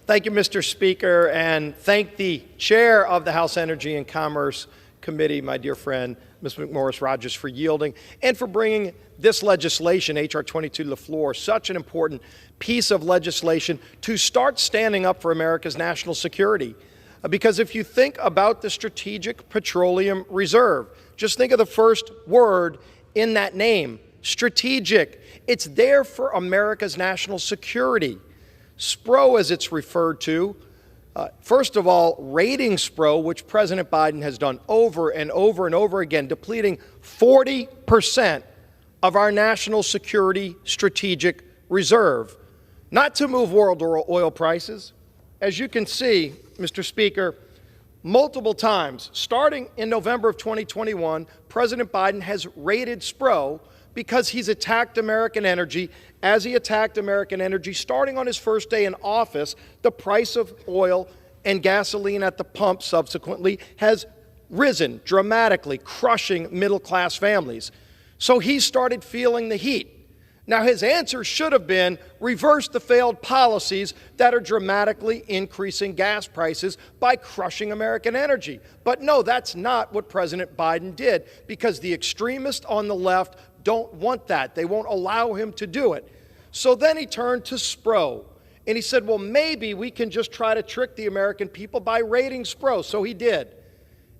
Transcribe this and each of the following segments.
Thank you, Mr. Speaker, and thank the chair of the House Energy and Commerce Committee, my dear friend, Ms. McMorris-Rodgers, for yielding and for bringing this legislation, H.R. 22, to the floor, such an important piece of legislation to start standing up for America's national security. Because if you think about the Strategic Petroleum Reserve, just think of the first word in that name, strategic. It's there for America's national security. SPRO, as it's referred to, first of all, raiding SPRO, which President Biden has done over and over and over again, depleting 40% of our national security strategic reserve, not to move world oil prices. As you can see, Mr. Speaker, multiple times, starting in November of 2021, President Biden has raided SPRO because he's attacked American energy. As he attacked American energy, starting on his first day in office, the price of oil and gasoline at the pump subsequently has risen dramatically, crushing middle-class families. So he started feeling the heat. Now, his answer should have been reverse the failed policies that are dramatically increasing gas prices by crushing American energy. But no, that's not what President Biden did, because the extremists on the left don't want that. They won't allow him to do it. So then he turned to SPRO, and he said, well, maybe we can just try to trick the American people by raiding SPRO. So he did.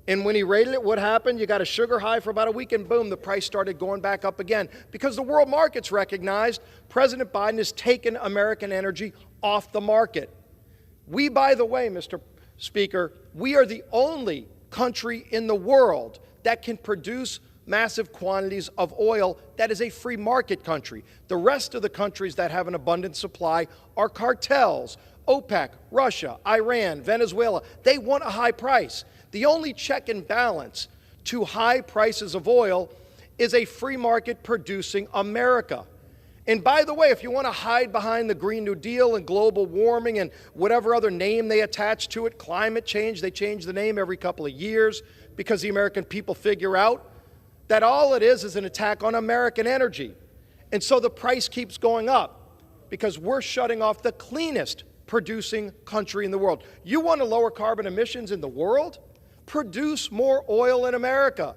And when he raided it, what happened? You got a sugar high for about a week, and boom, the price started going back up again, because the world markets recognized President Biden has taken American energy off the market. We, by the way, Mr. Speaker, we are the only country in the world that can produce massive quantities of oil that is a free market country. The rest of the countries that have an abundant supply are cartels. OPEC, Russia, Iran, Venezuela, they want a high price. The only check and balance to high prices of oil is a free market producing America. And by the way, if you want to hide behind the Green New Deal and global warming and whatever other name they attach to it, climate change, they change the name every couple of years because the American people figure out that all it is an attack on American energy. And so the price keeps going up because we're shutting off the cleanest producing country in the world. You want to lower carbon emissions in the world? Produce more oil in America.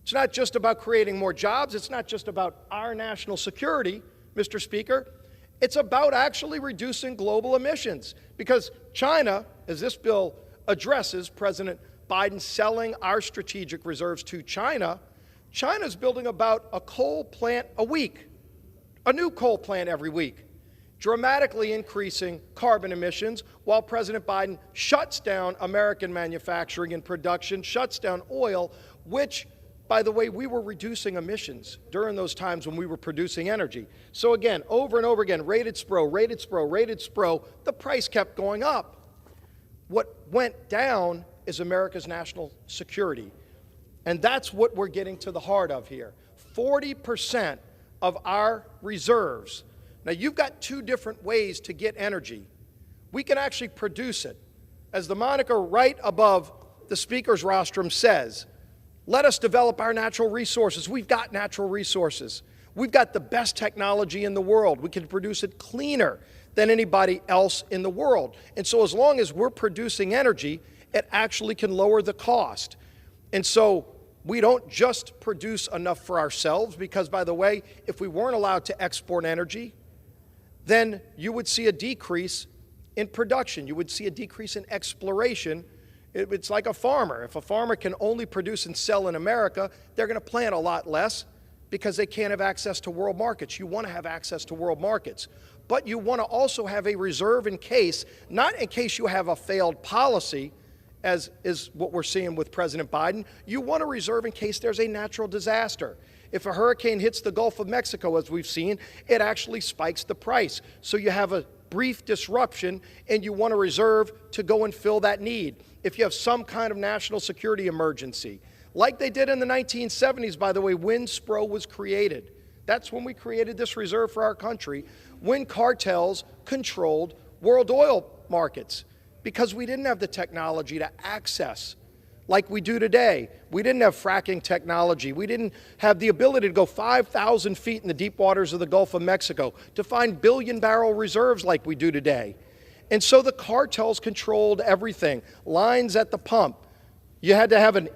It's not just about creating more jobs. It's not just about our national security, Mr. Speaker. It's about actually reducing global emissions. Because China, as this bill addresses, President Biden selling our strategic reserves to China, China's building about a coal plant a week, a new coal plant every week, dramatically increasing carbon emissions while President Biden shuts down American manufacturing and production, shuts down oil, which, by the way, we were reducing emissions during those times when we were producing energy. So again, over and over again, raided SPRO, raided SPRO, raided SPRO, the price kept going up. What went down is America's national security. And that's what we're getting to the heart of here. 40% of our reserves. Now, you've got two different ways to get energy. We can actually produce it. As the moniker right above the Speaker's rostrum says, let us develop our natural resources. We've got natural resources. We've got the best technology in the world. We can produce it cleaner than anybody else in the world. And so as long as we're producing energy, it actually can lower the cost. And so we don't just produce enough for ourselves because, by the way, if we weren't allowed to export energy, then you would see a decrease in production. You would see a decrease in exploration. It's like a farmer. If a farmer can only produce and sell in America, they're going to plant a lot less because they can't have access to world markets. You want to have access to world markets. But you want to also have a reserve in case, not in case you have a failed policy, as is what we're seeing with President Biden. You want a reserve in case there's a natural disaster. If a hurricane hits the Gulf of Mexico, as we've seen, it actually spikes the price. So you have a brief disruption, and you want a reserve to go and fill that need. If you have some kind of national security emergency, like they did in the 1970s, by the way, when SPRO was created. That's when we created this reserve for our country, when cartels controlled world oil markets, because we didn't have the technology to access like we do today. We didn't have fracking technology. We didn't have the ability to go 5,000 feet in the deep waters of the Gulf of Mexico to find billion-barrel reserves like we do today. And so the cartels controlled everything. Lines at the pump. You had to have an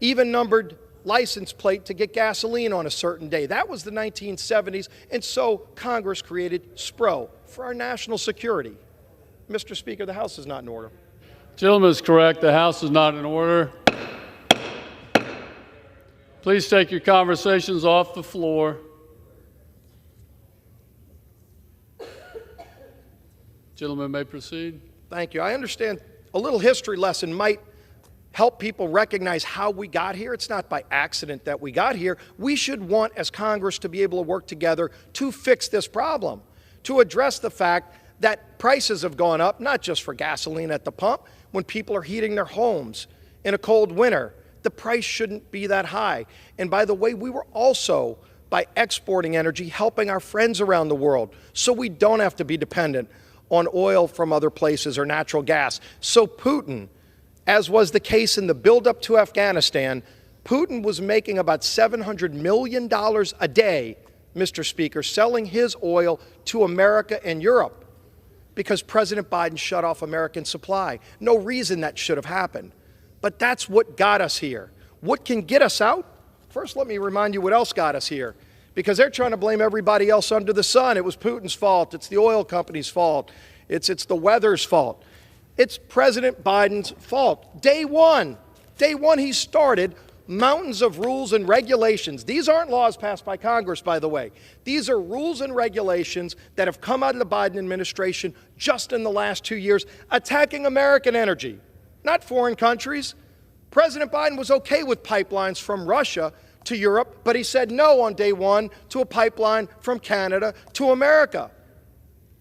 even-numbered license plate to get gasoline on a certain day. That was the 1970s, and so Congress created SPRO for our national security. Mr. Speaker, the House is not in order. Gentleman is correct. The House is not in order. Please take your conversations off the floor. Gentleman may proceed. Thank you. I understand a little history lesson might help people recognize how we got here. It's not by accident that we got here. We should want, as Congress, to be able to work together to fix this problem, to address the fact that prices have gone up, not just for gasoline at the pump. When people are heating their homes in a cold winter, the price shouldn't be that high. And by the way, we were also, by exporting energy, helping our friends around the world so we don't have to be dependent on oil from other places or natural gas. So Putin, as was the case in the buildup to Afghanistan, Putin was making about $700 million a day, Mr. Speaker, selling his oil to America and Europe because President Biden shut off American supply. No reason that should have happened. But that's what got us here. What can get us out? First, let me remind you what else got us here, because they're trying to blame everybody else under the sun. It was Putin's fault. It's the oil company's fault. It's the weather's fault. It's President Biden's fault. Day one, he started mountains of rules and regulations. These aren't laws passed by Congress, by the way. These are rules and regulations that have come out of the Biden administration just in the last 2 years, attacking American energy, not foreign countries. President Biden was okay with pipelines from Russia to Europe, but he said no on day one to a pipeline from Canada to America.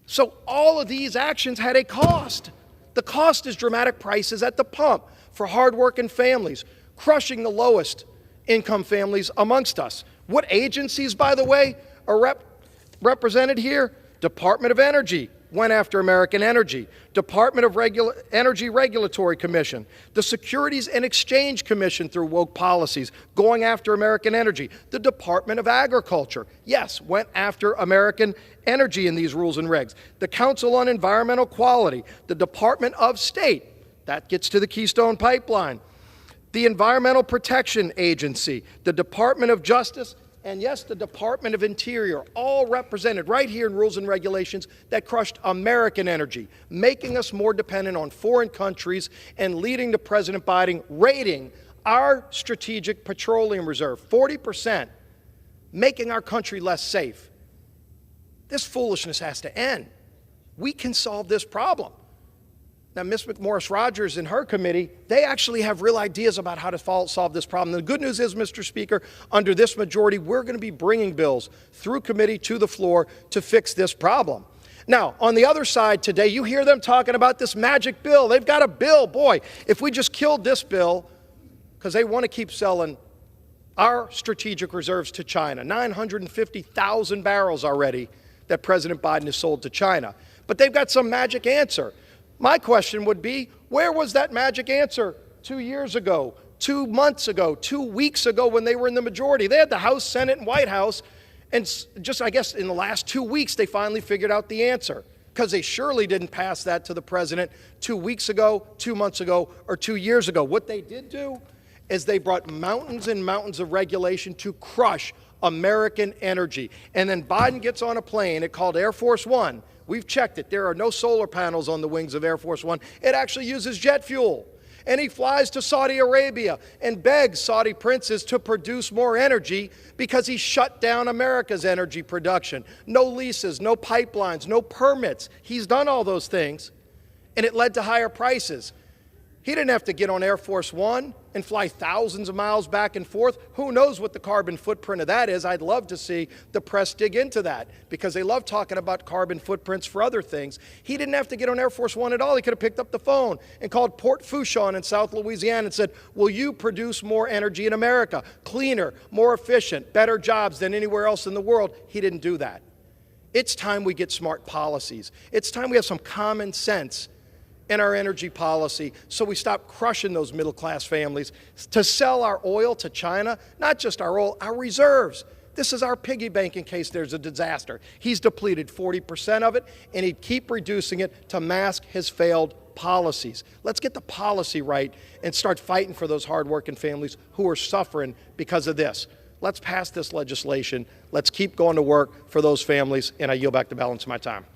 So all of these actions had a cost. The cost is dramatic prices at the pump for hardworking families, crushing the lowest income families amongst us. What agencies, by the way, are represented here? Department of Energy went after American energy. Department of Energy Regulatory Commission. The Securities and Exchange Commission, through woke policies, going after American energy. The Department of Agriculture, yes, went after American energy in these rules and regs. The Council on Environmental Quality. The Department of State, that gets to the Keystone Pipeline. The Environmental Protection Agency. The Department of Justice, and yes, the Department of Interior, all represented right here in rules and regulations that crushed American energy, making us more dependent on foreign countries and leading to President Biden raiding our strategic petroleum reserve, 40%, making our country less safe. This foolishness has to end. We can solve this problem. Now, Ms. McMorris-Rodgers and her committee, they actually have real ideas about how to solve this problem. The good news is, Mr. Speaker, under this majority, we're going to be bringing bills through committee to the floor to fix this problem. Now, on the other side today, you hear them talking about this magic bill. They've got a bill. Boy, if we just killed this bill, because they want to keep selling our strategic reserves to China, 950,000 barrels already that President Biden has sold to China. But they've got some magic answer. My question would be, where was that magic answer 2 years ago, 2 months ago, 2 weeks ago when they were in the majority? They had the House, Senate, and White House, and just, I guess, in the last 2 weeks, they finally figured out the answer, because they surely didn't pass that to the president 2 weeks ago, 2 months ago, or 2 years ago. What they did do is they brought mountains and mountains of regulation to crush American energy. And then Biden gets on a plane, it called Air Force One. We've checked it. There are no solar panels on the wings of Air Force One. It actually uses jet fuel. And he flies to Saudi Arabia and begs Saudi princes to produce more energy because he shut down America's energy production. No leases, no pipelines, no permits. He's done all those things, and it led to higher prices. He didn't have to get on Air Force One and fly thousands of miles back and forth. Who knows what the carbon footprint of that is? I'd love to see the press dig into that, because they love talking about carbon footprints for other things. He didn't have to get on Air Force One at all. He could have picked up the phone and called Port Fourchon in South Louisiana and said, will you produce more energy in America? Cleaner, more efficient, better jobs than anywhere else in the world. He didn't do that. It's time we get smart policies. It's time we have some common sense in our energy policy, so we stop crushing those middle-class families to sell our oil to China, not just our oil, our reserves. This is our piggy bank in case there's a disaster. He's depleted 40% of it, and he'd keep reducing it to mask his failed policies. Let's get the policy right and start fighting for those hardworking families who are suffering because of this. Let's pass this legislation. Let's keep going to work for those families, and I yield back the balance of my time.